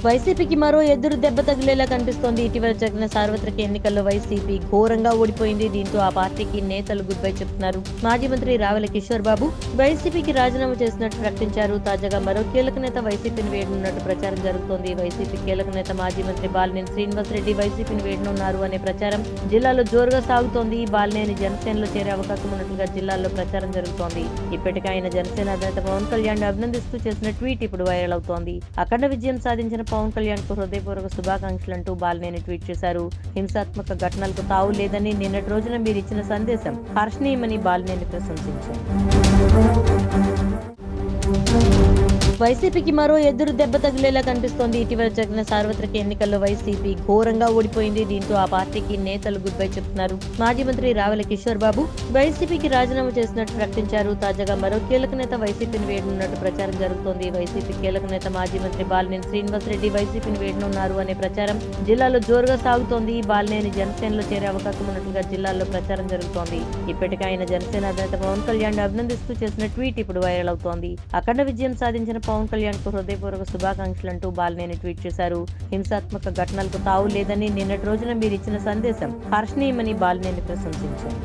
వైసీపీకి మరో ఎదురు దెబ్బ తగిలేలా కనిపిస్తోంది. ఇటీవల జరిగిన సార్వత్రిక ఎన్నికల్లో వైసీపీ ఘోరంగా ఓడిపోయింది. దీంతో ఆ పార్టీకి నేతలు గుడ్ బై చెప్తున్నారు. మాజీ మంత్రి రావెల కిషోర్ బాబు వైసీపీకి రాజీనామా చేసినట్టు ప్రకటించారు. తాజాగా మరో కీలక నేత వైసీపీని వేడనున్నట్టు ప్రచారం జరుగుతోంది. వైసీపీ కీలక నేత మాజీ మంత్రి బాలినేని శ్రీనివాసరెడ్డి వైసీపీని వేడనున్నారు అనే ప్రచారం జిల్లాలో జోరుగా సాగుతోంది. బాలినేని జనసేనలో చేరే అవకాశం ఉన్నట్లుగా జిల్లాలో ప్రచారం జరుగుతోంది. ఇప్పటికే ఆయన జనసేన అధినేత పవన్ కళ్యాణ్ అభినందిస్తూ చేసిన ట్వీట్ ఇప్పుడు వైరల్ అవుతోంది. అఖండ విజయం సాధించిన పవన్ కళ్యాణ్ కు హృదయపూర్వక శుభాకాంక్షలంటూ బాలినేని ట్వీట్ చేశారు. హింసాత్మక ఘటనలకు తావు లేదని, నిన్నటి రోజున మీరిచ్చిన సందేశం హర్షణీయమని బాలినేని ప్రశంసించారు. వైసీపీకి మరో ఎదురు దెబ్బ తగిలేలా కనిపిస్తోంది. ఇటీవల జరిగిన సార్వత్రిక ఎన్నికల్లో వైసీపీ ఘోరంగా ఓడిపోయింది. దీంతో ఆ పార్టీకి నేతలు గుడ్ బై చెప్తున్నారు. మాజీ మంత్రి రావెల కిషోర్ బాబు వైసీపీకి రాజీనామా చేసినట్టు ప్రకటించారు. తాజాగా మరో కీలక నేత వైసీపీని వేడనున్నట్టు ప్రచారం జరుగుతోంది. వైసీపీ కీలక నేత మాజీ మంత్రి బాలినేని శ్రీనివాసరెడ్డి వైసీపీని వేడనున్నారు అనే ప్రచారం జిల్లాలో జోరుగా సాగుతోంది. బాలినేని జనసేనలో చేరే అవకాశం ఉన్నట్లుగా జిల్లాలో ప్రచారం జరుగుతోంది. ఇప్పటికే ఆయన జనసేన అధినేత పవన్ కళ్యాణ్ అభినందిస్తూ చేసిన ట్వీట్ ఇప్పుడు వైరల్ అవుతోంది. అఖండ విజయం సాధించిన పవన్ కళ్యాణ్ కు హృదయపూర్వక శుభాకాంక్షలంటూ బాలినేని ట్వీట్ చేశారు. హింసాత్మక ఘటనలకు తావు లేదని, నిన్నటి రోజున మీరిచ్చిన సందేశం హర్షణీయమని బాలినేని ప్రశంసించారు.